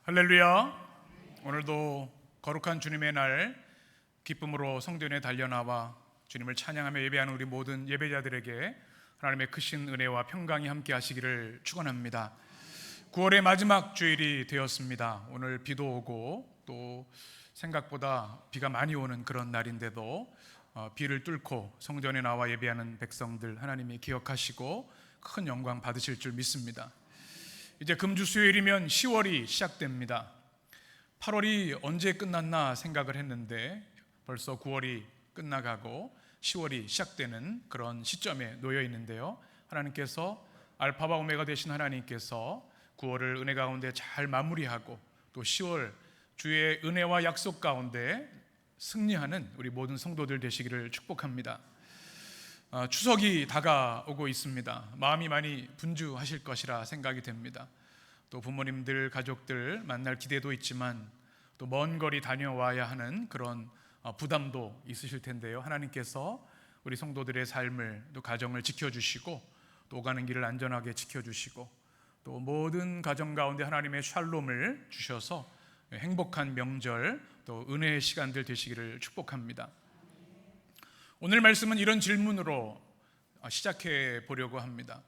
할렐루야. 오늘도 거룩한 주님의 날 기쁨으로 성전에 달려나와 주님을 찬양하며 예배하는 우리 모든 예배자들에게 하나님의 크신 은혜와 평강이 함께 하시기를 축원합니다. 9월의 마지막 주일이 되었습니다. 오늘 비도 오고 또 생각보다 비가 많이 오는 그런 날인데도 비를 뚫고 성전에 나와 예배하는 백성들 하나님이 기억하시고 큰 영광 받으실 줄 믿습니다. 이제 금주 수요일이면 10월이 시작됩니다. 8월이 언제 끝났나 생각을 했는데 벌써 9월이 끝나가고 10월이 시작되는 그런 시점에 놓여 있는데요, 하나님께서 알파와 오메가 되신 하나님께서 9월을 은혜 가운데 잘 마무리하고 또 10월 주의 은혜와 약속 가운데 승리하는 우리 모든 성도들 되시기를 축복합니다. 추석이 다가오고 있습니다. 마음이 많이 분주하실 것이라 생각이 됩니다. 또 부모님들, 가족들 만날 기대도 있지만 또 먼 거리 다녀와야 하는 그런 부담도 있으실 텐데요, 하나님께서 우리 성도들의 삶을 또 가정을 지켜주시고 또 오가는 길을 안전하게 지켜주시고 또 모든 가정 가운데 하나님의 샬롬을 주셔서 행복한 명절 또 은혜의 시간들 되시기를 축복합니다. 오늘 말씀은 이런 질문으로 시작해 보려고 합니다.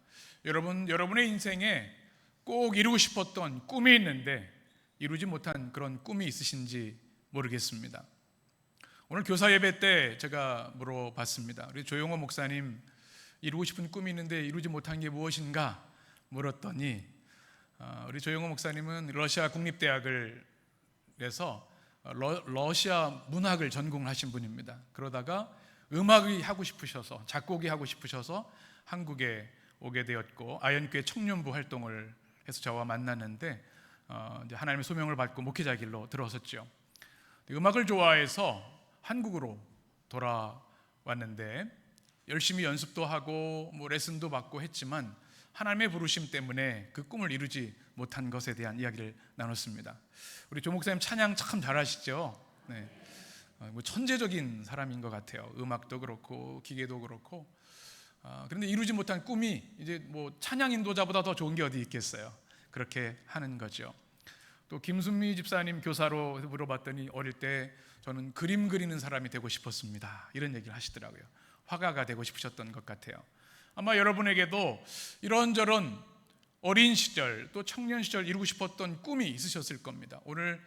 여러분의 인생에 꼭 이루고 싶었던 꿈이 있는데 이루지 못한 그런 꿈이 있으신지 모르겠습니다. 오늘 교사 예배 때 제가 물어봤습니다. 우리 조용호 목사님, 이루고 싶은 꿈이 있는데 이루지 못한 게 무엇인가 물었더니 우리 조용호 목사님은 러시아 국립대학을 해서 러시아 문학을 전공하신 분입니다. 그러다가 음악이 하고 싶으셔서, 작곡이 하고 싶으셔서 한국에 오게 되었고 아연교회 청년부 활동을 해서 저와 만났는데 이제 하나님의 소명을 받고 목회자 길로 들어섰죠. 음악을 좋아해서 한국으로 돌아왔는데 열심히 연습도 하고 레슨도 받고 했지만 하나님의 부르심 때문에 그 꿈을 이루지 못한 것에 대한 이야기를 나눴습니다. 우리 조 목사님 찬양 참 잘하시죠? 네. 천재적인 사람인 것 같아요. 음악도 그렇고 기계도 그렇고. 그런데 이루지 못한 꿈이 이제 찬양 인도자보다 더 좋은 게 어디 있겠어요? 그렇게 하는 거죠. 또 김순미 집사님 교사로 물어봤더니 어릴 때 저는 그림 그리는 사람이 되고 싶었습니다, 이런 얘기를 하시더라고요. 화가가 되고 싶으셨던 것 같아요. 아마 여러분에게도 이런저런 어린 시절 또 청년 시절 이루고 싶었던 꿈이 있으셨을 겁니다. 오늘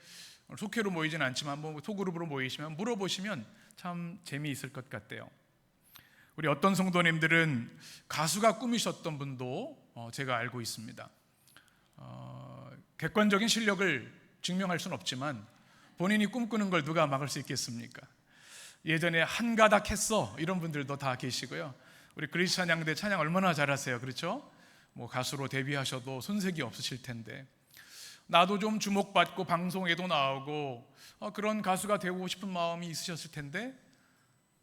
속회로 모이진 않지만 소그룹으로 모이시면 물어보시면 참 재미있을 것 같아요. 우리 어떤 성도님들은 가수가 꿈이셨던 분도 제가 알고 있습니다. 객관적인 실력을 증명할 수는 없지만 본인이 꿈꾸는 걸 누가 막을 수 있겠습니까? 예전에 한가닥 했어 이런 분들도 다 계시고요. 우리 그리스 찬양대 찬양 얼마나 잘하세요, 그렇죠? 가수로 데뷔하셔도 손색이 없으실 텐데 나도 좀 주목받고 방송에도 나오고 그런 가수가 되고 싶은 마음이 있으셨을 텐데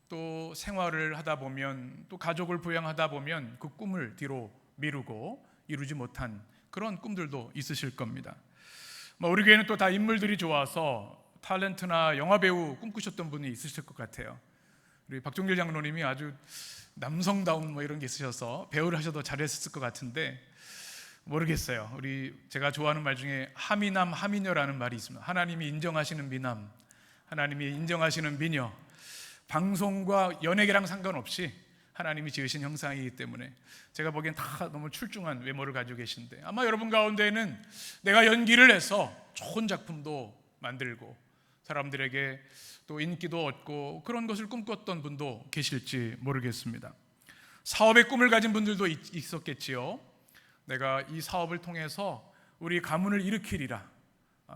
또 생활을 하다 보면 또 가족을 부양하다 보면 그 꿈을 뒤로 미루고 이루지 못한 그런 꿈들도 있으실 겁니다. 우리 교회는 또 다 인물들이 좋아서 탤런트나 영화배우 꿈꾸셨던 분이 있으실 것 같아요. 우리 박종길 장로님이 아주 남성다운 이런 게 있으셔서 배우를 하셔도 잘했을 것 같은데 모르겠어요. 제가 좋아하는 말 중에 하미남 하미녀라는 말이 있습니다. 하나님이 인정하시는 미남, 하나님이 인정하시는 미녀, 방송과 연예계랑 상관없이 하나님이 지으신 형상이기 때문에 제가 보기엔 다 너무 출중한 외모를 가지고 계신데 아마 여러분 가운데는 내가 연기를 해서 좋은 작품도 만들고 사람들에게 또 인기도 얻고 그런 것을 꿈꿨던 분도 계실지 모르겠습니다. 사업의 꿈을 가진 분들도 있었겠지요. 내가 이 사업을 통해서 우리 가문을 일으키리라,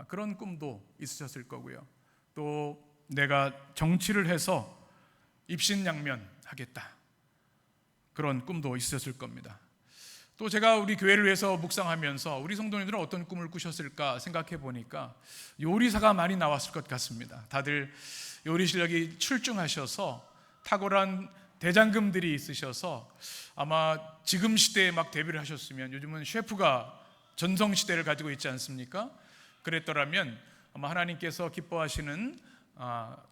그런 꿈도 있으셨을 거고요. 또 내가 정치를 해서 입신양면 하겠다, 그런 꿈도 있으셨을 겁니다. 또 제가 우리 교회를 위해서 묵상하면서 우리 성도님들은 어떤 꿈을 꾸셨을까 생각해 보니까 요리사가 많이 나왔을 것 같습니다. 다들 요리 실력이 출중하셔서 탁월한 대장금들이 있으셔서 아마 지금 시대에 막 데뷔를 하셨으면, 요즘은 셰프가 전성시대를 가지고 있지 않습니까? 그랬더라면 아마 하나님께서 기뻐하시는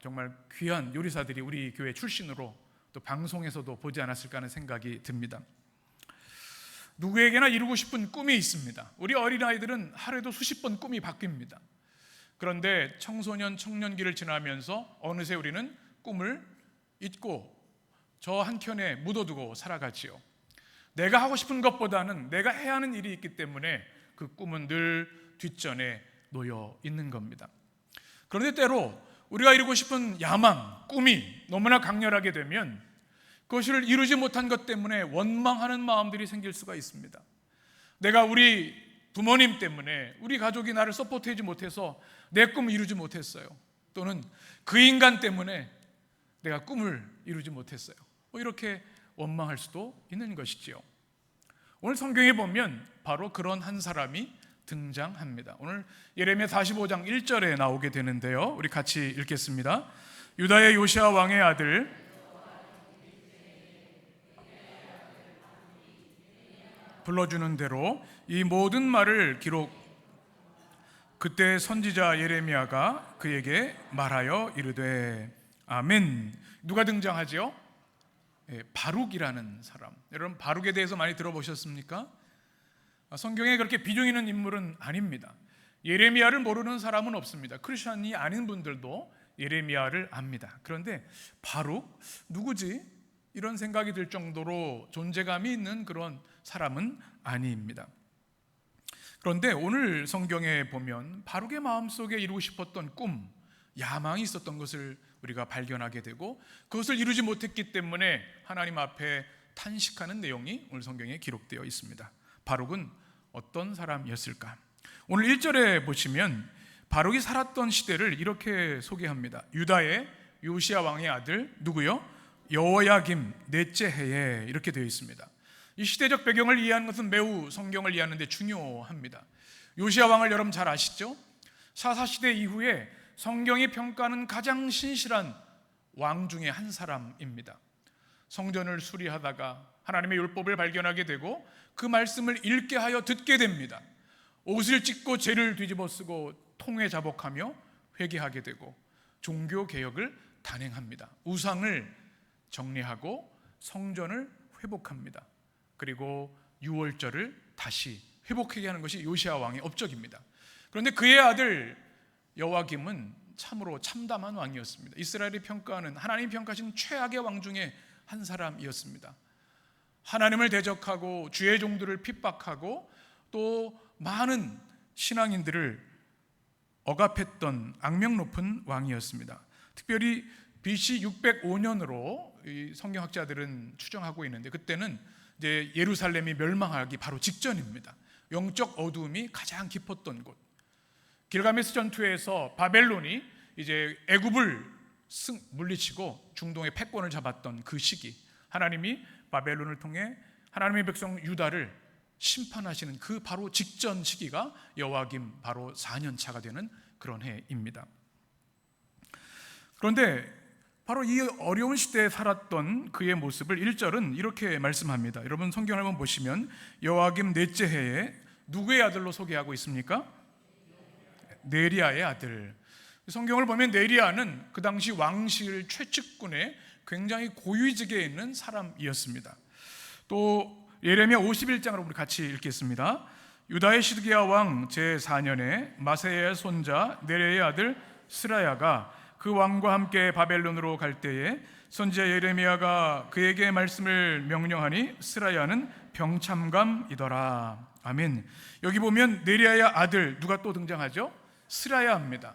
정말 귀한 요리사들이 우리 교회 출신으로 또 방송에서도 보지 않았을까 하는 생각이 듭니다. 누구에게나 이루고 싶은 꿈이 있습니다. 우리 어린아이들은 하루에도 수십 번 꿈이 바뀝니다. 그런데 청소년, 청년기를 지나면서 어느새 우리는 꿈을 잊고 저 한켠에 묻어두고 살아가지요. 내가 하고 싶은 것보다는 내가 해야 하는 일이 있기 때문에 그 꿈은 늘 뒷전에 놓여 있는 겁니다. 그런데 때로 우리가 이루고 싶은 야망, 꿈이 너무나 강렬하게 되면 그것을 이루지 못한 것 때문에 원망하는 마음들이 생길 수가 있습니다. 내가 우리 부모님 때문에 우리 가족이 나를 서포트하지 못해서 내 꿈을 이루지 못했어요. 또는 그 인간 때문에 내가 꿈을 이루지 못했어요. 이렇게 원망할 수도 있는 것이지요. 오늘 성경에 보면 바로 그런 한 사람이 등장합니다. 오늘 예레미야 45장 1절에 나오게 되는데요. 우리 같이 읽겠습니다. 유다의 요시아 왕의 아들 불러주는 대로 이 모든 말을 그때 선지자 예레미야가 그에게 말하여 이르되 아멘. 누가 등장하죠? 바룩이라는 사람. 여러분 바룩에 대해서 많이 들어보셨습니까? 성경에 그렇게 비중 있는 인물은 아닙니다. 예레미야를 모르는 사람은 없습니다. 크리스천이 아닌 분들도 예레미야를 압니다. 그런데 바룩 누구지? 이런 생각이 들 정도로 존재감이 있는 그런 사람은 아닙니다. 그런데 오늘 성경에 보면 바룩의 마음속에 이루고 싶었던 꿈, 야망이 있었던 것을 우리가 발견하게 되고 그것을 이루지 못했기 때문에 하나님 앞에 탄식하는 내용이 오늘 성경에 기록되어 있습니다. 바룩은 어떤 사람이었을까? 오늘 1절에 보시면 바룩이 살았던 시대를 이렇게 소개합니다. 유다의 요시야 왕의 아들 누구요? 여호야김 넷째 해에 이렇게 되어 있습니다. 이 시대적 배경을 이해하는 것은 매우 성경을 이해하는 데 중요합니다. 요시야 왕을 여러분 잘 아시죠? 사사시대 이후에 성경이 평가하는 가장 신실한 왕 중에 한 사람입니다. 성전을 수리하다가 하나님의 율법을 발견하게 되고 그 말씀을 읽게 하여 듣게 됩니다. 옷을 찢고 죄를 뒤집어 쓰고 통회 자복하며 회개하게 되고 종교 개혁을 단행합니다. 우상을 정리하고 성전을 회복합니다. 그리고 유월절을 다시 회복하게 하는 것이 요시야 왕의 업적입니다. 그런데 그의 아들 여호야김은 참으로 참담한 왕이었습니다. 이스라엘이 평가하는 하나님이 평가하신 최악의 왕 중에 한 사람이었습니다. 하나님을 대적하고 주의 종들을 핍박하고 또 많은 신앙인들을 억압했던 악명 높은 왕이었습니다. 특별히 BC 605년으로 성경학자들은 추정하고 있는데 그때는 이제 예루살렘이 멸망하기 바로 직전입니다. 영적 어두움이 가장 깊었던 곳. 길가메스 전투에서 바벨론이 이제 애굽을 물리치고 중동의 패권을 잡았던 그 시기, 하나님이 바벨론을 통해 하나님의 백성 유다를 심판하시는 그 바로 직전 시기가 여호야김 바로 4년 차가 되는 그런 해입니다. 그런데 바로 이 어려운 시대에 살았던 그의 모습을 1절은 이렇게 말씀합니다. 여러분 성경을 한번 보시면 여호야김 넷째 해에 누구의 아들로 소개하고 있습니까? 네리야의 아들. 성경을 보면 네리야는 그 당시 왕실 최측근의 굉장히 고위직에 있는 사람이었습니다. 또 예레미야 51장으로 우리 같이 읽겠습니다. 유다의 시드기야 왕 제4년에 마세야의 손자 네리야의 아들 스라야가 그 왕과 함께 바벨론으로 갈 때에 선지자 예레미야가 그에게 말씀을 명령하니 스라야는 병참감이더라. 아멘. 여기 보면 네리야의 아들 누가 또 등장하죠? 스라야입니다.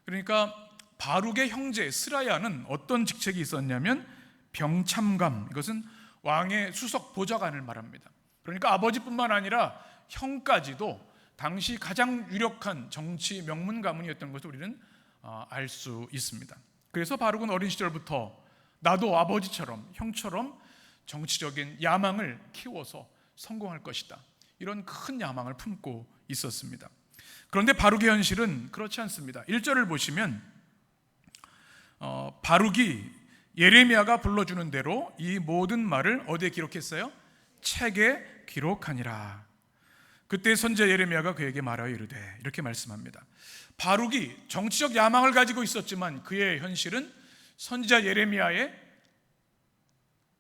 그러니까 바룩의 형제 스라야는 어떤 직책이 있었냐면 병참감, 이것은 왕의 수석 보좌관을 말합니다. 그러니까 아버지뿐만 아니라 형까지도 당시 가장 유력한 정치 명문 가문이었던 것을 우리는 알 수 있습니다. 그래서 바룩은 어린 시절부터 나도 아버지처럼 형처럼 정치적인 야망을 키워서 성공할 것이다, 이런 큰 야망을 품고 있었습니다. 그런데 바룩의 현실은 그렇지 않습니다. 1절을 보시면 바룩이 예레미야가 불러주는 대로 이 모든 말을 어디에 기록했어요? 책에 기록하니라. 그때 선지자 예레미야가 그에게 말하여 이르되, 이렇게 말씀합니다. 바룩이 정치적 야망을 가지고 있었지만 그의 현실은 선지자 예레미야의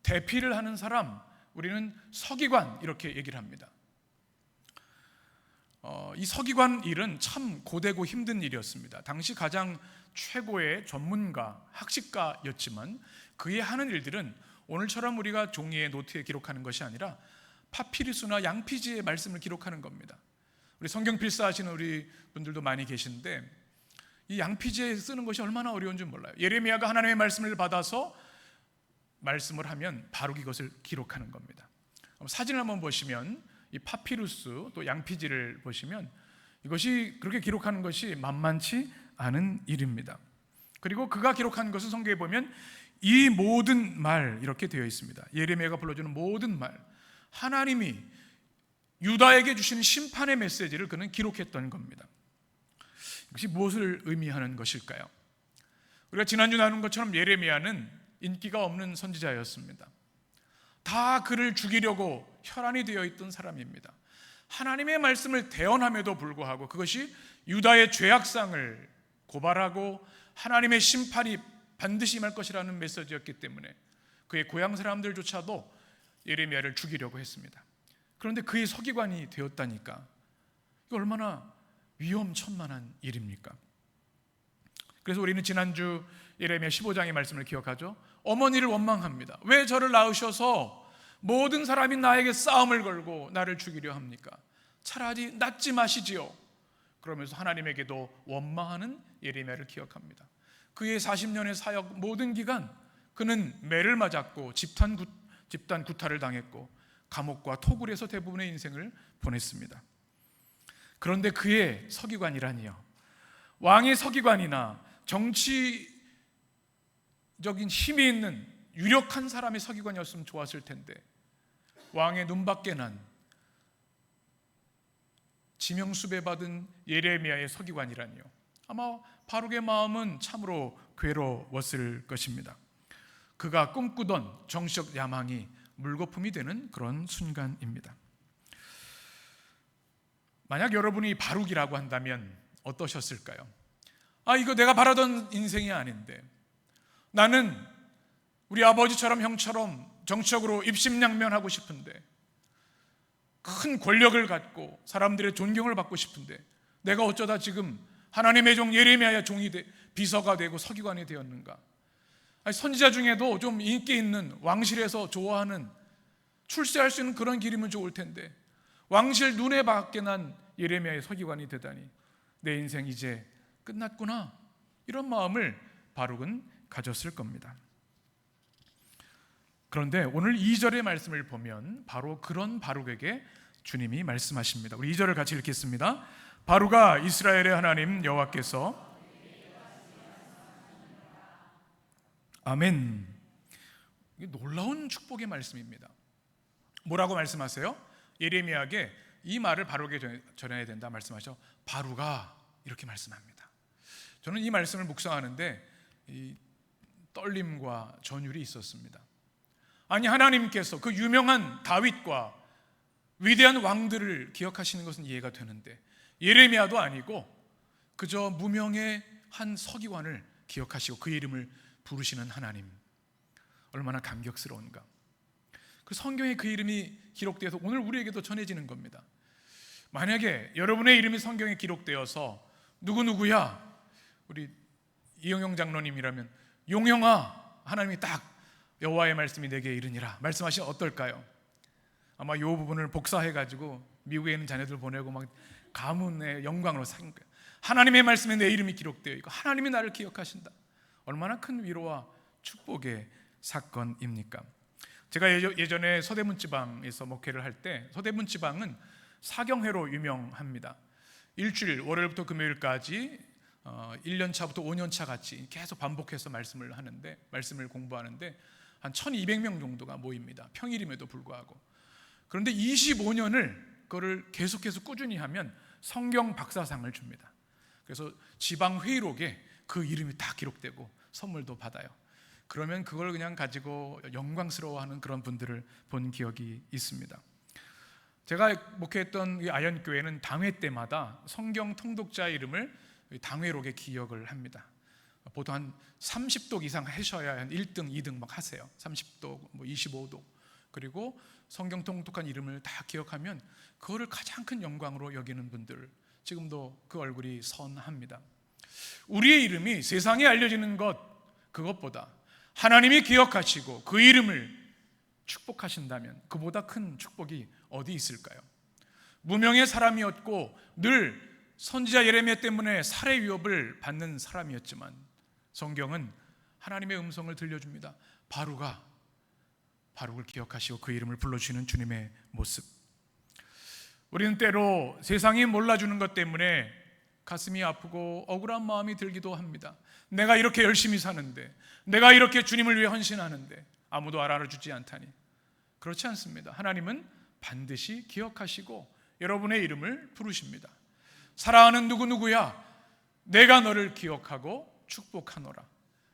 대피를 하는 사람, 우리는 서기관 이렇게 얘기를 합니다. 이 서기관 일은 참 고되고 힘든 일이었습니다. 당시 가장 최고의 전문가, 학식가였지만 그의 하는 일들은 오늘처럼 우리가 종이에 노트에 기록하는 것이 아니라 파피루스나 양피지에 말씀을 기록하는 겁니다. 우리 성경 필사하시는 우리 분들도 많이 계신데 이 양피지에 쓰는 것이 얼마나 어려운 줄 몰라요. 예레미야가 하나님의 말씀을 받아서 말씀을 하면 바로 이것을 기록하는 겁니다. 사진을 한번 보시면 이 파피루스 또 양피지를 보시면 이것이 그렇게 기록하는 것이 만만치 않은 일입니다. 그리고 그가 기록한 것을 성경에 보면 이 모든 말 이렇게 되어 있습니다. 예레미야가 불러주는 모든 말, 하나님이 유다에게 주신 심판의 메시지를 그는 기록했던 겁니다. 이것이 무엇을 의미하는 것일까요? 우리가 지난주 나눈 것처럼 예레미야는 인기가 없는 선지자였습니다. 다 그를 죽이려고 혈안이 되어 있던 사람입니다. 하나님의 말씀을 대언함에도 불구하고 그것이 유다의 죄악상을 고발하고 하나님의 심판이 반드시 임할 것이라는 메시지였기 때문에 그의 고향 사람들조차도 예레미야를 죽이려고 했습니다. 그런데 그의 서기관이 되었다니까 이거 얼마나 위험천만한 일입니까? 그래서 우리는 지난주 예레미야 15장의 말씀을 기억하죠. 어머니를 원망합니다. 왜 저를 낳으셔서 모든 사람이 나에게 싸움을 걸고 나를 죽이려 합니까? 차라리 낳지 마시지요. 그러면서 하나님에게도 원망하는 예레미야를 기억합니다. 그의 40년의 사역 모든 기간 그는 매를 맞았고 집단 구타를 당했고 감옥과 토굴에서 대부분의 인생을 보냈습니다. 그런데 그의 서기관이라니요, 왕의 서기관이나 정치적인 힘이 있는 유력한 사람의 서기관이었으면 좋았을 텐데 왕의 눈밖에 난 지명수배받은 예레미야의 서기관이라니요, 아마 바룩의 마음은 참으로 괴로웠을 것입니다. 그가 꿈꾸던 정치적 야망이 물거품이 되는 그런 순간입니다. 만약 여러분이 바룩이라고 한다면 어떠셨을까요? 이거 내가 바라던 인생이 아닌데, 나는 우리 아버지처럼 형처럼 정치적으로 입심양면하고 싶은데, 큰 권력을 갖고 사람들의 존경을 받고 싶은데 내가 어쩌다 지금 하나님의 종 예레미야의 종이 비서가 되고 서기관이 되었는가? 선지자 중에도 좀 인기 있는 왕실에서 좋아하는 출세할 수 있는 그런 길이면 좋을 텐데 왕실 눈에 밖에 난 예레미야의 서기관이 되다니 내 인생 이제 끝났구나, 이런 마음을 바룩은 가졌을 겁니다. 그런데 오늘 2절의 말씀을 보면 바로 그런 바룩에게 주님이 말씀하십니다. 우리 2절을 같이 읽겠습니다. 바룩아, 이스라엘의 하나님 여호와께서 아멘. 이게 놀라운 축복의 말씀입니다. 뭐라고 말씀하세요? 예레미야에게 이 말을 바룩에게 전해야 된다 말씀하셔. 바룩아, 이렇게 말씀합니다. 저는 이 말씀을 묵상하는데 이 떨림과 전율이 있었습니다. 아니, 하나님께서 그 유명한 다윗과 위대한 왕들을 기억하시는 것은 이해가 되는데 예레미야도 아니고 그저 무명의 한 서기관을 기억하시고 그 이름을 부르시는 하나님, 얼마나 감격스러운가. 그 성경에 그 이름이 기록되어서 오늘 우리에게도 전해지는 겁니다. 만약에 여러분의 이름이 성경에 기록되어서 누구누구야, 우리 이영영 장로님이라면 용영아, 하나님이 딱 여호와의 말씀이 내게 이르니라 말씀하시면 어떨까요? 아마 이 부분을 복사해가지고 미국에 있는 자녀들 보내고 막 가문의 영광으로 산 거예요. 하나님의 말씀에 내 이름이 기록되어 있고 하나님이 나를 기억하신다. 얼마나 큰 위로와 축복의 사건입니까? 제가 예전에 서대문 지방에서 목회를 할 때, 서대문 지방은 사경회로 유명합니다. 일주일 월요일부터 금요일까지 1년 차부터 5년 차 같이 계속 반복해서 말씀을 공부하는데 한 1200명 정도가 모입니다. 평일임에도 불구하고. 그런데 25년을 그거를 계속해서 꾸준히 하면 성경 박사상을 줍니다. 그래서 지방 회의록에 그 이름이 다 기록되고 선물도 받아요. 그러면 그걸 그냥 가지고 영광스러워하는 그런 분들을 본 기억이 있습니다. 제가 목회했던 이 아현교회는 당회 때마다 성경 통독자 이름을 당회록에 기억을 합니다. 보통 한 30독 이상 하셔야 한 1등, 2등 막 하세요. 30독, 25독. 그리고 성경 통독한 이름을 다 기억하면 그거를 가장 큰 영광으로 여기는 분들, 지금도 그 얼굴이 선합니다. 우리의 이름이 세상에 알려지는 것, 그것보다 하나님이 기억하시고 그 이름을 축복하신다면 그보다 큰 축복이 어디 있을까요? 무명의 사람이었고 늘 선지자 예레미야 때문에 살해 위협을 받는 사람이었지만 성경은 하나님의 음성을 들려줍니다. 바룩을 기억하시고 그 이름을 불러주시는 주님의 모습. 우리는 때로 세상이 몰라주는 것 때문에 가슴이 아프고 억울한 마음이 들기도 합니다. 내가 이렇게 열심히 사는데, 내가 이렇게 주님을 위해 헌신하는데 아무도 알아주지 않다니. 그렇지 않습니다. 하나님은 반드시 기억하시고 여러분의 이름을 부르십니다. 사랑하는 누구누구야, 내가 너를 기억하고 축복하노라.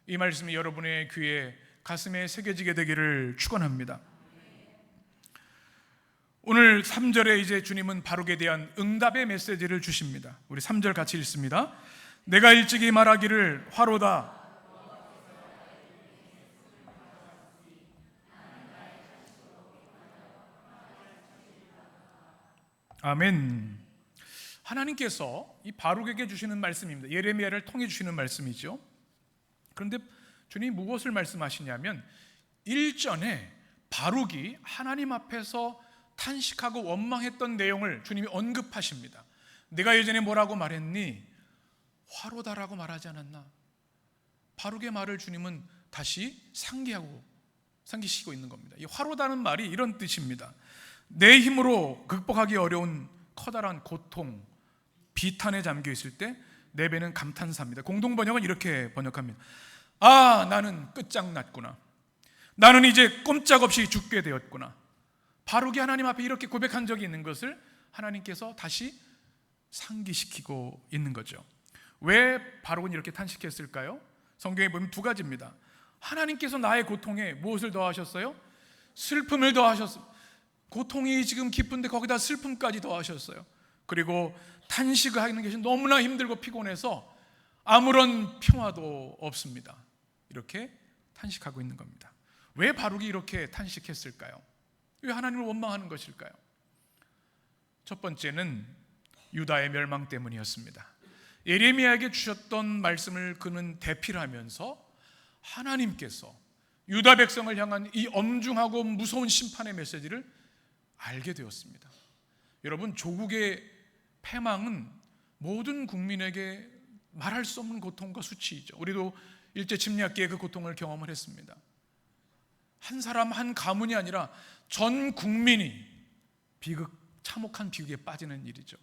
이 말씀이 여러분의 귀에 가슴에 새겨지게 되기를 축원합니다. 오늘 3절에 이제 주님은 바룩에 대한 응답의 메시지를 주십니다. 우리 3절 같이 읽습니다. 내가 일찍이 말하기를 화로다. 아멘. 하나님께서 이 바룩에게 주시는 말씀입니다. 예레미야를 통해 주시는 말씀이죠. 그런데 주님이 무엇을 말씀하시냐면 1전에 바룩이 하나님 앞에서 탄식하고 원망했던 내용을 주님이 언급하십니다. 내가 예전에 뭐라고 말했니? 화로다라고 말하지 않았나? 바룩의 말을 주님은 다시 상기시키고 있는 겁니다. 이 화로다는 말이 이런 뜻입니다. 내 힘으로 극복하기 어려운 커다란 고통, 비탄에 잠겨 있을 때 내 배는 감탄사입니다. 공동번역은 이렇게 번역합니다. 아, 나는 끝장났구나. 나는 이제 꼼짝없이 죽게 되었구나. 바룩이 하나님 앞에 이렇게 고백한 적이 있는 것을 하나님께서 다시 상기시키고 있는 거죠. 왜 바룩은 이렇게 탄식했을까요? 성경에 보면 두 가지입니다. 하나님께서 나의 고통에 무엇을 더하셨어요? 슬픔을 더하셨어요. 고통이 지금 깊은데 거기다 슬픔까지 더하셨어요. 그리고 탄식을 하는 것이 너무나 힘들고 피곤해서 아무런 평화도 없습니다. 이렇게 탄식하고 있는 겁니다. 왜 바룩이 이렇게 탄식했을까요? 왜 하나님을 원망하는 것일까요? 첫 번째는 유다의 멸망 때문이었습니다. 예레미야에게 주셨던 말씀을 그는 대필 하면서 하나님께서 유다 백성을 향한 이 엄중하고 무서운 심판의 메시지를 알게 되었습니다. 여러분, 조국의 패망은 모든 국민에게 말할 수 없는 고통과 수치이죠. 우리도 일제 침략기에 그 고통을 경험을 했습니다. 한 사람 한 가문이 아니라 전 국민이 참혹한 비극에 빠지는 일이죠.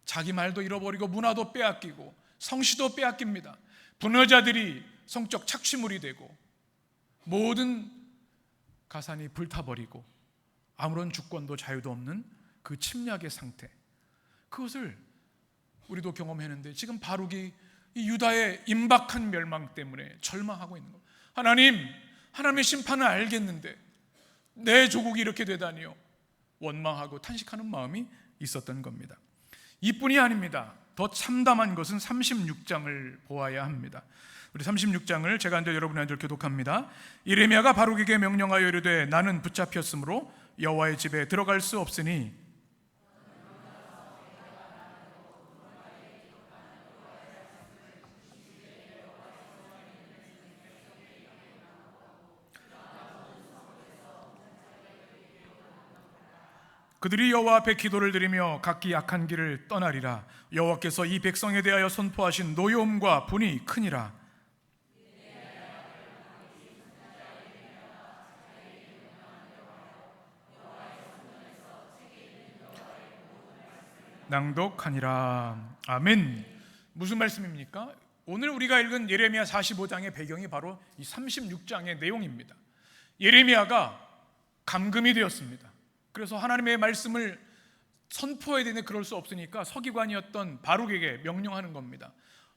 자기 말도 잃어버리고 문화도 빼앗기고 성씨도 빼앗깁니다. 분여자들이 성적 착취물이 되고 모든 가산이 불타버리고 아무런 주권도 자유도 없는 그 침략의 상태, 그것을 우리도 경험했는데 지금 바룩이 이 유다의 임박한 멸망 때문에 절망하고 있는 겁니다. 하나님의 심판을 알겠는데 내 조국이 이렇게 되다니요. 원망하고 탄식하는 마음이 있었던 겁니다. 이뿐이 아닙니다. 더 참담한 것은 36장을 보아야 합니다. 우리 36장을 제가 앉아 여러분의 앉아 교독합니다. 예레미야가 바룩에게 명령하여 이르되 나는 붙잡혔으므로 여호와의 집에 들어갈 수 없으니 그들이 여호와 앞에 기도를 드리며 각기 악한 길을 떠나리라. 여호와께서 이 백성에 대하여 선포하신 노여움과 분이 크니라. 낭독하니라. 아멘. 무슨 말씀입니까? 오늘 우리가 읽은 예레미야 45장의 배경이 바로 이 36장의 내용입니다. 예레미야가 감금이 되었습니다. 그래서 하나님의 말씀을 선포해야 되는데 그럴 수 없으니까 서기관이었던 바룩에게 명령하는 겁니다.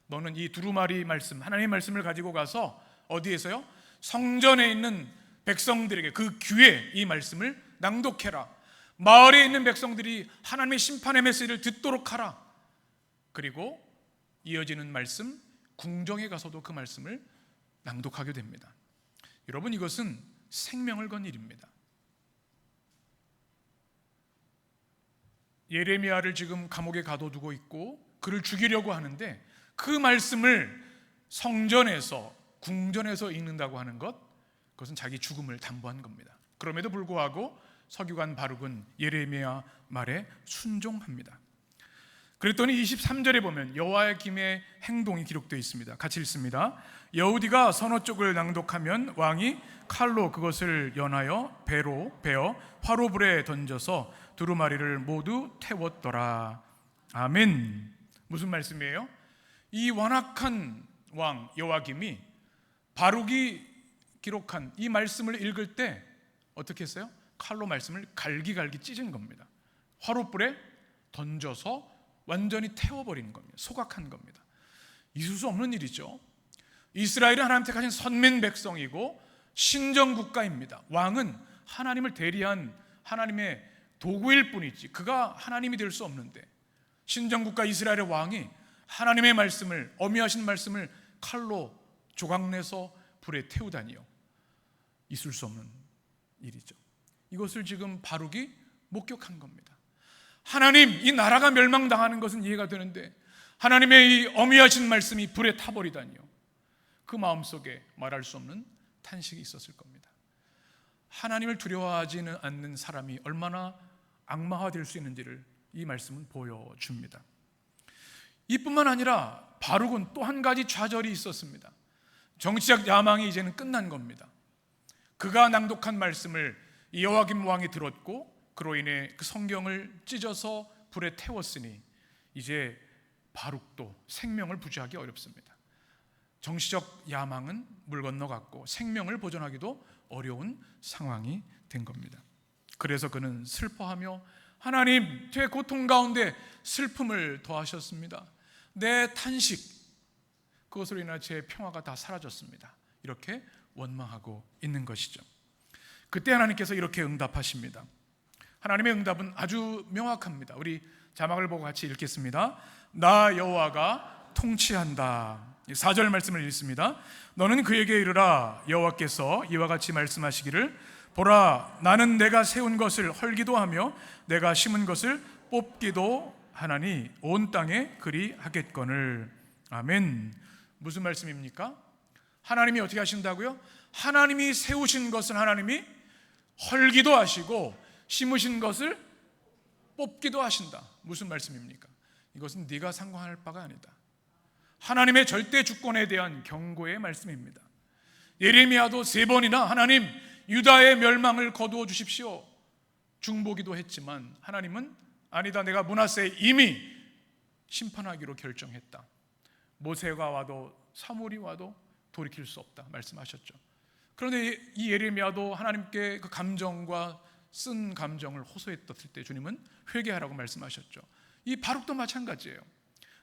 너는 이 두루마리 말씀, 하나님의 말씀을 가지고 가서 어디에서요? 성전에 있는 백성들에게 그 귀에 이 말씀을 낭독해라. 마을에 있는 백성들이 하나님의 심판의 메시지를 듣도록 하라. 그리고 이어지는 말씀, 궁정에 가서도 그 말씀을 낭독하게 됩니다. 여러분, 이것은 생명을 건 일입니다. 예레미야를 지금 감옥에 가둬두고 있고 그를 죽이려고 하는데 그 말씀을 성전에서 궁전에서 읽는다고 하는 것, 그것은 자기 죽음을 담보한 겁니다. 그럼에도 불구하고 서기관 바룩은 예레미야 말에 순종합니다. 그랬더니 23절에 보면 여호야김의 행동이 기록되어 있습니다. 같이 읽습니다. 여우디가 서너 쪽을 낭독하면 왕이 칼로 그것을 연하여 배로 베어 화로불에 던져서 두루마리를 모두 태웠더라. 아멘. 무슨 말씀이에요? 이 완악한 왕 여호야김이 바룩이 기록한 이 말씀을 읽을 때 어떻게 했어요? 칼로 말씀을 갈기갈기 찢은 겁니다. 화로불에 던져서 완전히 태워버리는 겁니다. 소각한 겁니다. 있을 수 없는 일이죠. 이스라엘은 하나님 택하신 선민 백성이고 신정국가입니다. 왕은 하나님을 대리한 하나님의 도구일 뿐이지 그가 하나님이 될 수 없는데, 신정국가 이스라엘의 왕이 하나님의 말씀을, 어미하신 말씀을 칼로 조각내서 불에 태우다니요, 있을 수 없는 일이죠. 이것을 지금 바룩이 목격한 겁니다. 하나님, 이 나라가 멸망당하는 것은 이해가 되는데 하나님의 이 어미하신 말씀이 불에 타버리다니요, 그 마음속에 말할 수 없는 탄식이 있었을 겁니다. 하나님을 두려워하지는 않는 사람이 얼마나 악마화될 수 있는지를 이 말씀은 보여줍니다. 이뿐만 아니라 바룩은 또 한 가지 좌절이 있었습니다. 정치적 야망이 이제는 끝난 겁니다. 그가 낭독한 말씀을 여호야김 왕이 들었고 그로 인해 그 성경을 찢어서 불에 태웠으니 이제 바룩도 생명을 부지하기 어렵습니다. 정치적 야망은 물 건너갔고 생명을 보존하기도 어려운 상황이 된 겁니다. 그래서 그는 슬퍼하며 하나님, 제 고통 가운데 슬픔을 더하셨습니다. 내 탄식, 그것으로 인해 제 평화가 다 사라졌습니다. 이렇게 원망하고 있는 것이죠. 그때 하나님께서 이렇게 응답하십니다. 하나님의 응답은 아주 명확합니다. 우리 자막을 보고 같이 읽겠습니다. 나 여호와가 통치한다. 4절 말씀을 읽습니다. 너는 그에게 이르라, 여호와께서 이와 같이 말씀하시기를, 보라, 나는 내가 세운 것을 헐기도 하며 내가 심은 것을 뽑기도 하나니 온 땅에 그리 하겠거늘. 아멘. 무슨 말씀입니까? 하나님이 어떻게 하신다고요? 하나님이 세우신 것은 하나님이 헐기도 하시고 심으신 것을 뽑기도 하신다. 무슨 말씀입니까? 이것은 네가 상관할 바가 아니다. 하나님의 절대 주권에 대한 경고의 말씀입니다. 예레미야도 3번이나 하나님, 유다의 멸망을 거두어 주십시오 중보기도 했지만 하나님은 아니다, 내가 므낫세에 이미 심판하기로 결정했다. 모세가 와도 사물이 와도 돌이킬 수 없다 말씀하셨죠. 그런데 이 예레미야도 하나님께 그 감정과 쓴 감정을 호소했을 때 주님은 회개하라고 말씀하셨죠. 이 바룩도 마찬가지예요.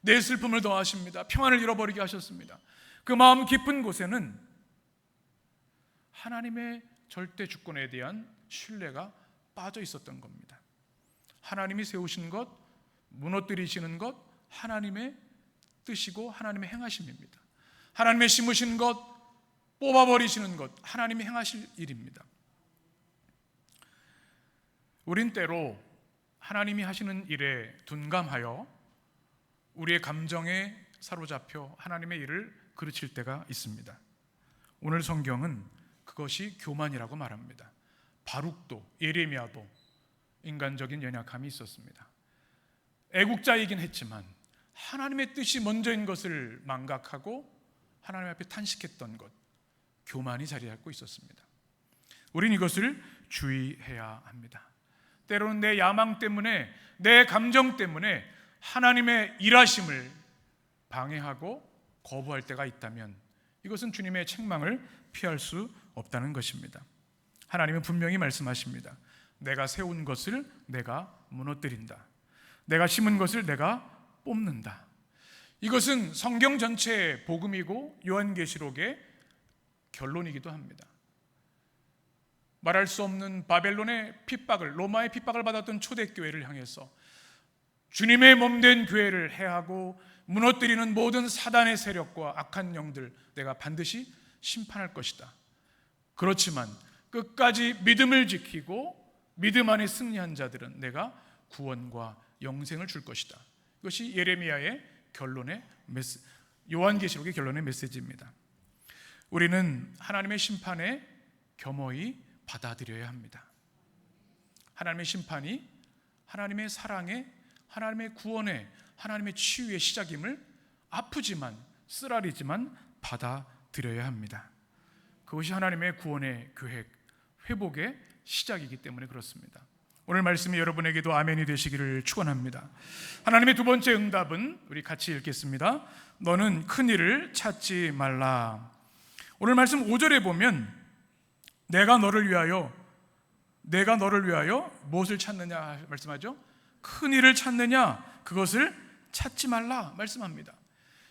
내 슬픔을 더하십니다. 평안을 잃어버리게 하셨습니다. 그 마음 깊은 곳에는 하나님의 절대 주권에 대한 신뢰가 빠져 있었던 겁니다. 하나님이 세우신 것, 무너뜨리시는 것, 하나님의 뜻이고 하나님의 행하심입니다. 하나님의 심으신 것, 뽑아버리시는 것, 하나님이 행하실 일입니다. 우린 때로 하나님이 하시는 일에 둔감하여 우리의 감정에 사로잡혀 하나님의 일을 그르칠 때가 있습니다. 오늘 성경은 그것이 교만이라고 말합니다. 바룩도 예레미야도 인간적인 연약함이 있었습니다. 애국자이긴 했지만 하나님의 뜻이 먼저인 것을 망각하고 하나님 앞에 탄식했던 것, 교만이 자리 잡고 있었습니다. 우린 이것을 주의해야 합니다. 때로는 내 야망 때문에, 내 감정 때문에 하나님의 일하심을 방해하고 거부할 때가 있다면 이것은 주님의 책망을 피할 수 없다는 것입니다. 하나님은 분명히 말씀하십니다. 내가 세운 것을 내가 무너뜨린다. 내가 심은 것을 내가 뽑는다. 이것은 성경 전체의 복음이고 요한계시록의 결론이기도 합니다. 말할 수 없는 바벨론의 핍박을, 로마의 핍박을 받았던 초대교회를 향해서 주님의 몸된 교회를 해하고 무너뜨리는 모든 사단의 세력과 악한 영들 내가 반드시 심판할 것이다. 그렇지만 끝까지 믿음을 지키고 믿음 안에 승리한 자들은 내가 구원과 영생을 줄 것이다. 이것이 예레미야의 결론의 요한계시록의 결론의 메시지입니다. 우리는 하나님의 심판에 겸허히 받아들여야 합니다. 하나님의 심판이 하나님의 사랑의, 하나님의 구원의, 하나님의 치유의 시작임을 아프지만 쓰라리지만 받아들여야 합니다. 그것이 하나님의 구원의 계획, 회복의 시작이기 때문에 그렇습니다. 오늘 말씀이 여러분에게도 아멘이 되시기를 축원합니다. 하나님의 두 번째 응답은 우리 같이 읽겠습니다. 너는 큰 일을 찾지 말라. 오늘 말씀 5절에 보면 내가 너를 위하여 무엇을 찾느냐 말씀하죠. 큰 일을 찾느냐, 그것을 찾지 말라 말씀합니다.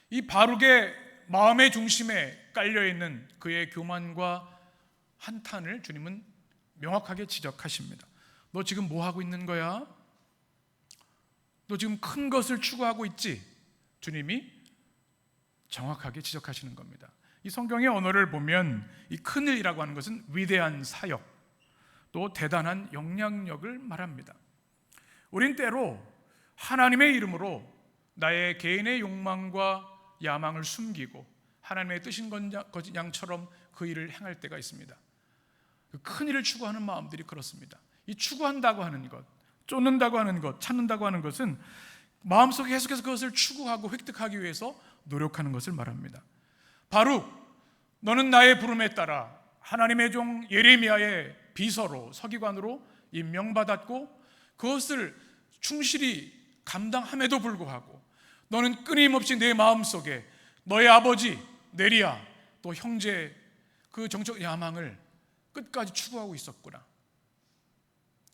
이 바룩의 마음의 중심에 깔려있는 그의 교만과 한탄을 주님은 명확하게 지적하십니다. 너 지금 뭐 하고 있는 거야? 너 지금 큰 것을 추구하고 있지? 주님이 정확하게 지적하시는 겁니다. 이 성경의 언어를 보면 이 큰일이라고 하는 것은 위대한 사역, 또 대단한 영향력을 말합니다. 우린 때로 하나님의 이름으로 나의 개인의 욕망과 야망을 숨기고 하나님의 뜻인 것 양처럼 그 일을 행할 때가 있습니다. 큰 일을 추구하는 마음들이 그렇습니다. 이 추구한다고 하는 것, 쫓는다고 하는 것, 찾는다고 하는 것은 마음속에 계속해서 그것을 추구하고 획득하기 위해서 노력하는 것을 말합니다. 바룩, 너는 나의 부름에 따라 하나님의 종 예레미야의 비서로, 서기관으로 임명받았고 그것을 충실히 감당함에도 불구하고 너는 끊임없이 내 마음속에 너의 아버지 네리야, 또 형제 그 정적 야망을 끝까지 추구하고 있었구나.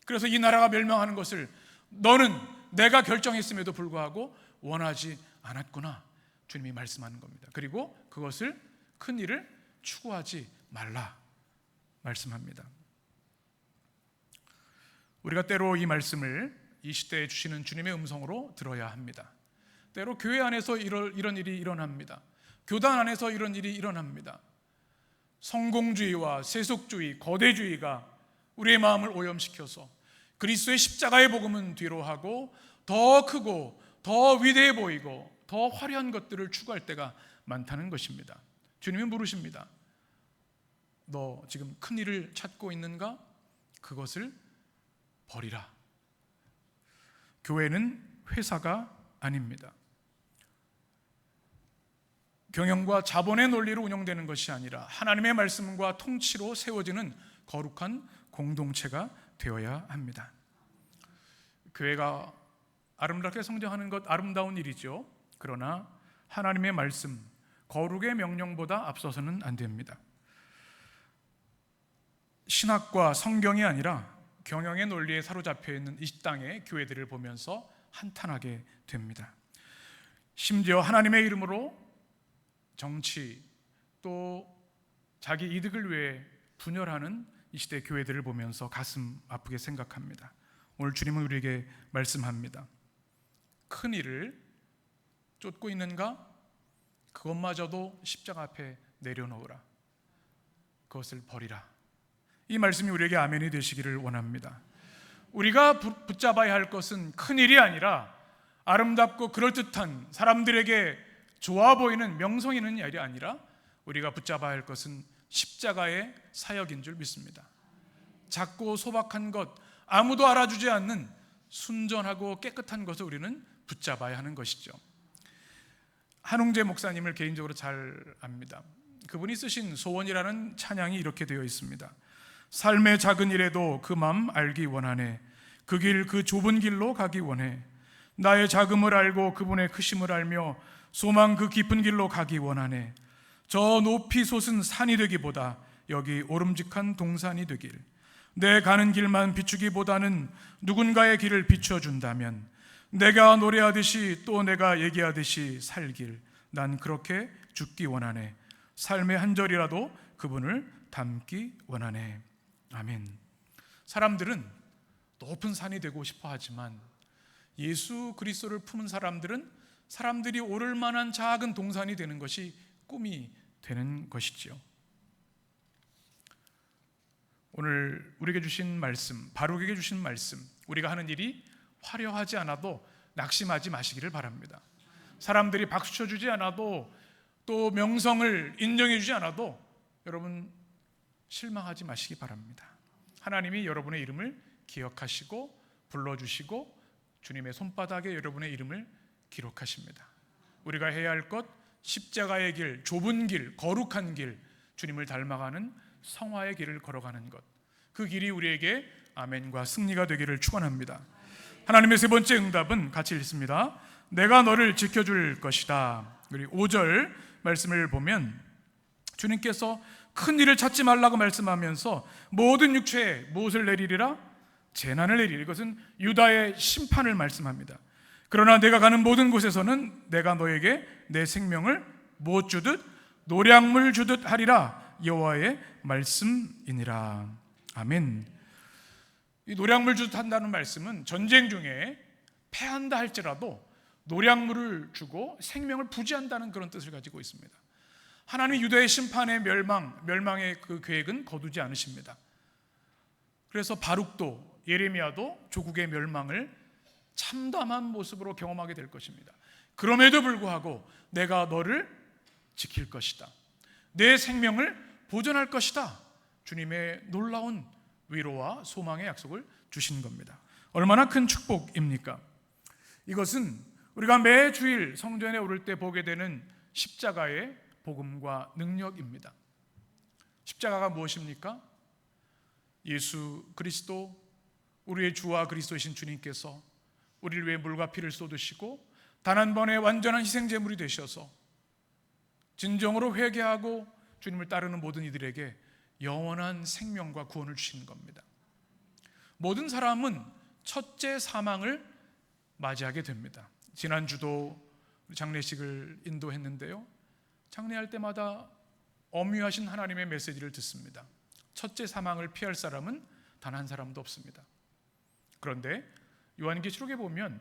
그래서 이 나라가 멸망하는 것을 너는 내가 결정했음에도 불구하고 원하지 않았구나. 주님이 말씀하는 겁니다. 그리고 그것을, 큰 일을 추구하지 말라 말씀합니다. 우리가 때로 이 말씀을 이 시대에 주시는 주님의 음성으로 들어야 합니다. 때로 교회 안에서 이런 일이 일어납니다. 교단 안에서 이런 일이 일어납니다. 성공주의와 세속주의, 거대주의가 우리의 마음을 오염시켜서 그리스도의 십자가의 복음은 뒤로 하고 더 크고 더 위대해 보이고 더 화려한 것들을 추구할 때가 많다는 것입니다. 주님이 물으십니다. 너 지금 큰 일을 찾고 있는가? 그것을 버리라. 교회는 회사가 아닙니다. 경영과 자본의 논리로 운영되는 것이 아니라 하나님의 말씀과 통치로 세워지는 거룩한 공동체가 되어야 합니다. 교회가 아름답게 성장하는 것 아름다운 일이죠. 그러나 하나님의 말씀, 거룩의 명령보다 앞서서는 안 됩니다. 신학과 성경이 아니라 경영의 논리에 사로잡혀 있는 이 땅의 교회들을 보면서 한탄하게 됩니다. 심지어 하나님의 이름으로 정치, 또 자기 이득을 위해 분열하는 이 시대 교회들을 보면서 가슴 아프게 생각합니다. 오늘 주님은 우리에게 말씀합니다. 큰 일을 쫓고 있는가? 그것마저도 십자가 앞에 내려놓으라. 그것을 버리라. 이 말씀이 우리에게 아멘이 되시기를 원합니다. 우리가 붙잡아야 할 것은 큰 일이 아니라 아름답고 그럴듯한, 사람들에게 좋아 보이는 명성 있는 일이 아니라 우리가 붙잡아야 할 것은 십자가의 사역인 줄 믿습니다. 작고 소박한 것, 아무도 알아주지 않는 순전하고 깨끗한 것을 우리는 붙잡아야 하는 것이죠. 한웅재 목사님을 개인적으로 잘 압니다. 그분이 쓰신 소원이라는 찬양이 이렇게 되어 있습니다. 삶의 작은 일에도 그 맘 알기 원하네. 그 길, 그 좁은 길로 가기 원해. 나의 작음을 알고 그분의 크심을 알며 소망 그 깊은 길로 가기 원하네. 저 높이 솟은 산이 되기보다 여기 오름직한 동산이 되길. 내 가는 길만 비추기보다는 누군가의 길을 비춰준다면 내가 노래하듯이 또 내가 얘기하듯이 살길. 난 그렇게 죽기 원하네. 삶의 한 절이라도 그분을 닮기 원하네. 아멘. 사람들은 높은 산이 되고 싶어 하지만 예수 그리스도를 품은 사람들은 사람들이 오를 만한 작은 동산이 되는 것이 꿈이 되는 것이지요. 오늘 우리에게 주신 말씀, 바룩에게 주신 말씀, 우리가 하는 일이 화려하지 않아도 낙심하지 마시기를 바랍니다. 사람들이 박수 쳐주지 않아도, 또 명성을 인정해주지 않아도 여러분 실망하지 마시기 바랍니다. 하나님이 여러분의 이름을 기억하시고 불러주시고 주님의 손바닥에 여러분의 이름을 기록하십니다. 우리가 해야 할 것, 십자가의 길, 좁은 길, 거룩한 길, 주님을 닮아가는 성화의 길을 걸어가는 것, 그 길이 우리에게 아멘과 승리가 되기를 축원합니다. 하나님의 세 번째 응답은 같이 읽습니다. 내가 너를 지켜줄 것이다. 그리고 5절 말씀을 보면 주님께서 큰 일을 찾지 말라고 말씀하면서 모든 육체에 무엇을 내리리라? 재난을 내리리. 이것은 유다의 심판을 말씀합니다. 그러나 내가 가는 모든 곳에서는 내가 너에게 내 생명을 무엇 주듯 노량물 주듯 하리라. 여호와의 말씀이니라. 아멘. 이 노량물 주듯 한다는 말씀은 전쟁 중에 패한다 할지라도 노량물을 주고 생명을 부지한다는 그런 뜻을 가지고 있습니다. 하나님이 유다의 심판의 멸망의 그 계획은 거두지 않으십니다. 그래서 바룩도 예레미야도 조국의 멸망을 참담한 모습으로 경험하게 될 것입니다. 그럼에도 불구하고 내가 너를 지킬 것이다, 내 생명을 보존할 것이다, 주님의 놀라운 위로와 소망의 약속을 주신 겁니다. 얼마나 큰 축복입니까? 이것은 우리가 매 주일 성전에 오를 때 보게 되는 십자가의 복음과 능력입니다. 십자가가 무엇입니까? 예수 그리스도, 우리의 주와 그리스도이신 주님께서 우리를 위해 물과 피를 쏟으시고 단 한 번의 완전한 희생제물이 되셔서 진정으로 회개하고 주님을 따르는 모든 이들에게 영원한 생명과 구원을 주시는 겁니다. 모든 사람은 첫째 사망을 맞이하게 됩니다. 지난주도 장례식을 인도했는데요, 장례할 때마다 엄유하신 하나님의 메시지를 듣습니다. 첫째 사망을 피할 사람은 단 한 사람도 없습니다. 그런데 요한계시록에 보면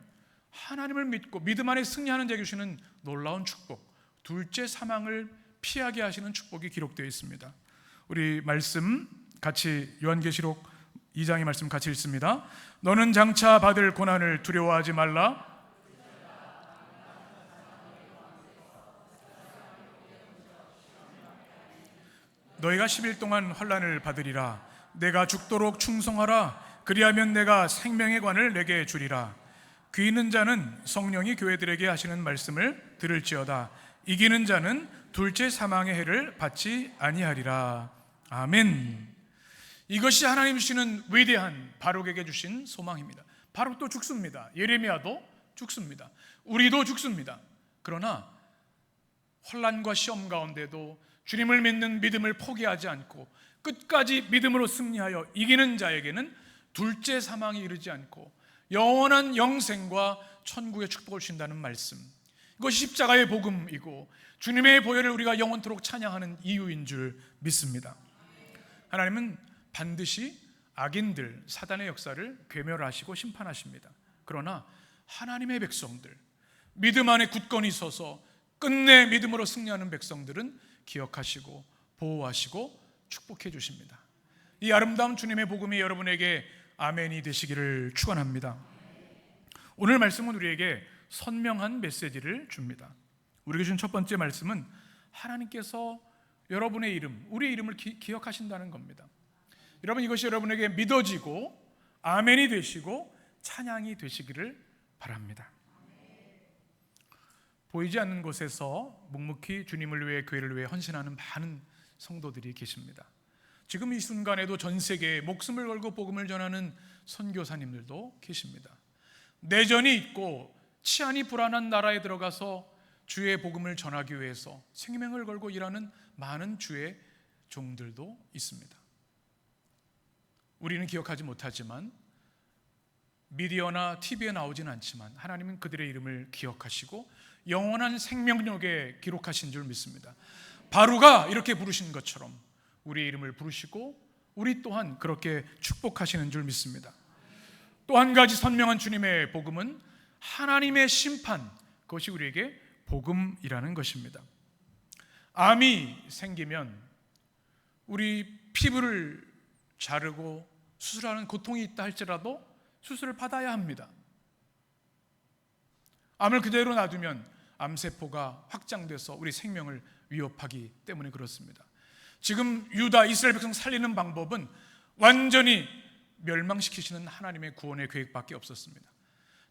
하나님을 믿고 믿음 안에 승리하는 자에게 주시는 놀라운 축복, 둘째 사망을 피하게 하시는 축복이 기록되어 있습니다. 우리 말씀 같이 요한계시록 2장의 말씀 같이 읽습니다. 너는 장차 받을 고난을 두려워하지 말라. 너희가 10일 동안 환난을 받으리라. 내가 죽도록 충성하라. 그리하면 내가 생명의 관을 내게 주리라. 귀 있는 자는 성령이 교회들에게 하시는 말씀을 들을지어다. 이기는 자는 둘째 사망의 해를 받지 아니하리라. 아멘. 이것이 하나님 주시는 위대한 바룩에게 주신 소망입니다. 바룩도 죽습니다. 예레미야도 죽습니다. 우리도 죽습니다. 그러나 환난과 시험 가운데도 주님을 믿는 믿음을 포기하지 않고 끝까지 믿음으로 승리하여 이기는 자에게는 둘째 사망이 이르지 않고 영원한 영생과 천국의 축복을 주신다는 말씀, 이것이 십자가의 복음이고 주님의 보혈을 우리가 영원토록 찬양하는 이유인 줄 믿습니다. 하나님은 반드시 악인들, 사단의 역사를 괴멸하시고 심판하십니다. 그러나 하나님의 백성들, 믿음 안에 굳건히 서서 끝내 믿음으로 승리하는 백성들은 기억하시고 보호하시고 축복해 주십니다. 이 아름다운 주님의 복음이 여러분에게 아멘이 되시기를 축원합니다. 오늘 말씀은 우리에게 선명한 메시지를 줍니다. 우리에게 준 첫 번째 말씀은 하나님께서 여러분의 이름, 우리의 이름을 기억하신다는 겁니다. 여러분, 이것이 여러분에게 믿어지고 아멘이 되시고 찬양이 되시기를 바랍니다. 보이지 않는 곳에서 묵묵히 주님을 위해, 교회를 위해 헌신하는 많은 성도들이 계십니다. 지금 이 순간에도 전 세계에 목숨을 걸고 복음을 전하는 선교사님들도 계십니다. 내전이 있고 치안이 불안한 나라에 들어가서 주의 복음을 전하기 위해서 생명을 걸고 일하는 많은 주의 종들도 있습니다. 우리는 기억하지 못하지만, 미디어나 TV에 나오진 않지만 하나님은 그들의 이름을 기억하시고 영원한 생명력에 기록하신 줄 믿습니다. 바루가 이렇게 부르신 것처럼 우리의 이름을 부르시고 우리 또한 그렇게 축복하시는 줄 믿습니다. 또 한 가지 선명한 주님의 복음은 하나님의 심판, 그것이 우리에게 복음이라는 것입니다. 암이 생기면 우리 피부를 자르고 수술하는 고통이 있다 할지라도 수술을 받아야 합니다. 암을 그대로 놔두면 암세포가 확장돼서 우리 생명을 위협하기 때문에 그렇습니다. 지금 유다 이스라엘 백성 살리는 방법은 완전히 멸망시키시는 하나님의 구원의 계획밖에 없었습니다.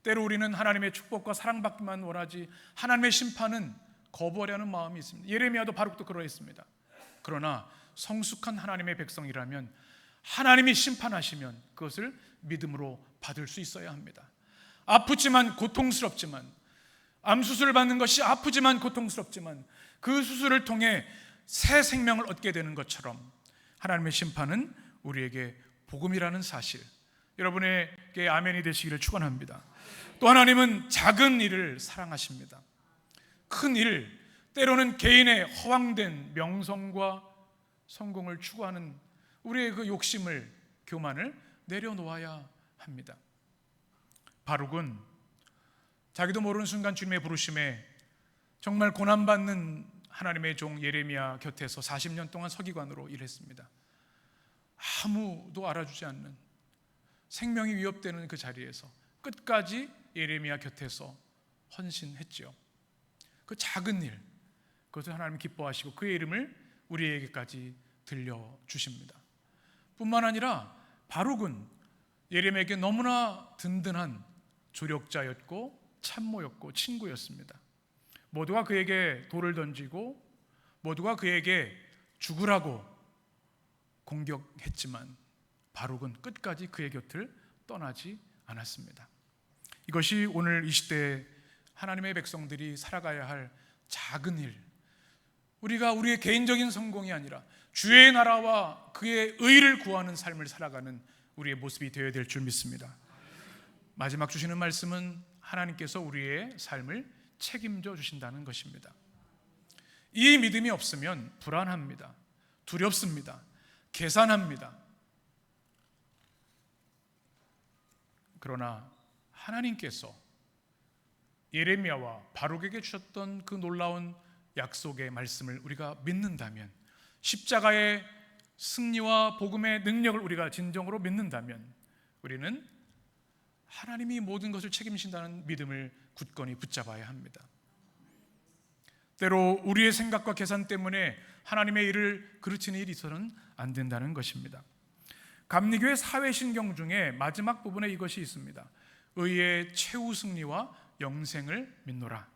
때로 우리는 하나님의 축복과 사랑받기만 원하지 하나님의 심판은 거부하려는 마음이 있습니다. 예레미야도 바룩도 그러했습니다. 그러나 성숙한 하나님의 백성이라면 하나님이 심판하시면 그것을 믿음으로 받을 수 있어야 합니다. 아프지만 고통스럽지만, 암수술을 받는 것이 아프지만 고통스럽지만 그 수술을 통해 새 생명을 얻게 되는 것처럼 하나님의 심판은 우리에게 복음이라는 사실, 여러분에게 아멘이 되시기를 축원합니다. 또 하나님은 작은 일을 사랑하십니다. 큰 일, 때로는 개인의 허황된 명성과 성공을 추구하는 우리의 그 욕심을, 교만을 내려놓아야 합니다. 바룩은 자기도 모르는 순간 주님의 부르심에 정말 고난받는 하나님의 종 예레미야 곁에서 40년 동안 서기관으로 일했습니다. 아무도 알아주지 않는, 생명이 위협되는 그 자리에서 끝까지 예레미야 곁에서 헌신했죠. 그 작은 일, 그것을 하나님 기뻐하시고 그의 이름을 우리에게까지 들려주십니다. 뿐만 아니라 바룩은 예레미야에게 너무나 든든한 조력자였고 참모였고 친구였습니다. 모두가 그에게 돌을 던지고 모두가 그에게 죽으라고 공격했지만 바룩은 끝까지 그의 곁을 떠나지 않았습니다. 이것이 오늘 이 시대에 하나님의 백성들이 살아가야 할 작은 일, 우리가 우리의 개인적인 성공이 아니라 주의 나라와 그의 의를 구하는 삶을 살아가는 우리의 모습이 되어야 될 줄 믿습니다. 마지막 주시는 말씀은 하나님께서 우리의 삶을 책임져 주신다는 것입니다. 이 믿음이 없으면 불안합니다. 두렵습니다. 계산합니다. 그러나 하나님께서 예레미야와 바룩에게 주셨던 그 놀라운 약속의 말씀을 우리가 믿는다면, 십자가의 승리와 복음의 능력을 우리가 진정으로 믿는다면 우리는 하나님이 모든 것을 책임지신다는 믿음을 굳건히 붙잡아야 합니다. 때로 우리의 생각과 계산 때문에 하나님의 일을 그르치는 일이 있어서는 안 된다는 것입니다. 감리교의 사회신경 중에 마지막 부분에 이것이 있습니다. 의의 최후 승리와 영생을 믿노라.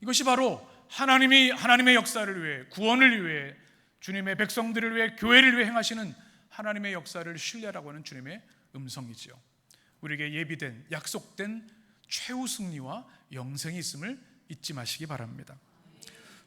이것이 바로 하나님이 하나님의 역사를 위해, 구원을 위해, 주님의 백성들을 위해, 교회를 위해 행하시는 하나님의 역사를 신뢰라고 하는 주님의 음성이지요. 우리에게 예비된, 약속된 최후 승리와 영생이 있음을 잊지 마시기 바랍니다.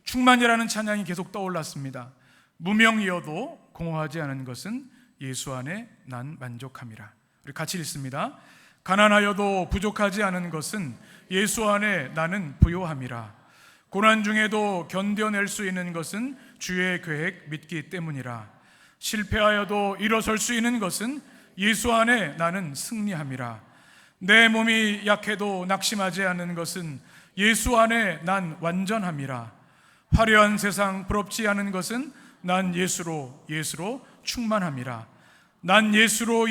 충만이라는 찬양이 계속 떠올랐습니다. 무명이어도 공허하지 않은 것은 예수 안에 난 만족함이라. 우리 같이 읽습니다. 가난하여도 부족하지 않은 것은 예수 안에 나는 부요함이라. 고난 중에도 견뎌낼 수 있는 것은 주의 계획 믿기 때문이라. 실패하여도 일어설 수 있는 것은 예수 안에 나는 승리함이라. 내 몸이 약해도 낙심하지 않는 것은 예수 안에 난 완전함이라. 화려한 세상 부럽지 않은 것은 난 예수로 충만함이라. 난 예수로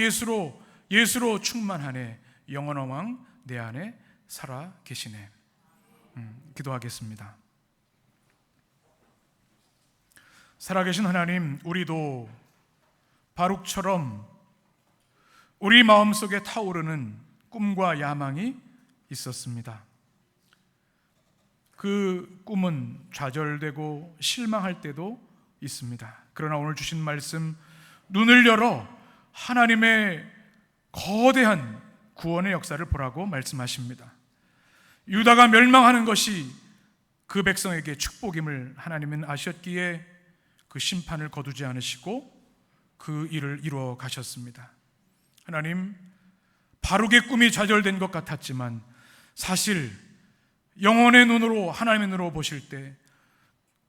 충만하네. 영원한 왕 내 안에 살아 계시네. 기도하겠습니다. 살아계신 하나님, 우리도 바룩처럼 우리 마음속에 타오르는 꿈과 야망이 있었습니다. 그 꿈은 좌절되고 실망할 때도 있습니다. 그러나 오늘 주신 말씀, 눈을 열어 하나님의 거대한 구원의 역사를 보라고 말씀하십니다. 유다가 멸망하는 것이 그 백성에게 축복임을 하나님은 아셨기에 그 심판을 거두지 않으시고 그 일을 이루어 가셨습니다. 하나님, 바룩의 꿈이 좌절된 것 같았지만 사실 영혼의 눈으로, 하나님의 눈으로 보실 때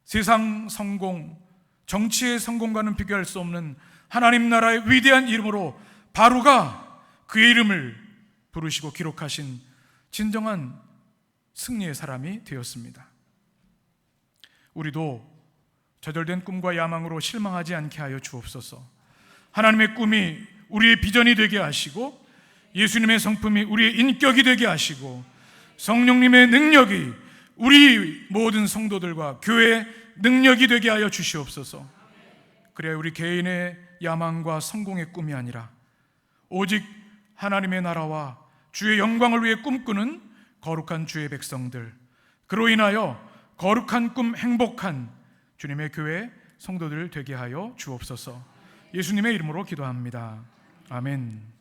세상 성공, 정치의 성공과는 비교할 수 없는 하나님 나라의 위대한 이름으로 바룩아 그의 이름을 부르시고 기록하신 진정한 승리의 사람이 되었습니다. 우리도 좌절된 꿈과 야망으로 실망하지 않게 하여 주옵소서. 하나님의 꿈이 우리의 비전이 되게 하시고 예수님의 성품이 우리의 인격이 되게 하시고 성령님의 능력이 우리 모든 성도들과 교회의 능력이 되게 하여 주시옵소서. 그래야 우리 개인의 야망과 성공의 꿈이 아니라 오직 하나님의 나라와 주의 영광을 위해 꿈꾸는 거룩한 주의 백성들, 그로 인하여 거룩한 꿈, 행복한 주님의 교회 성도들 되게 하여 주옵소서. 예수님의 이름으로 기도합니다. 아멘.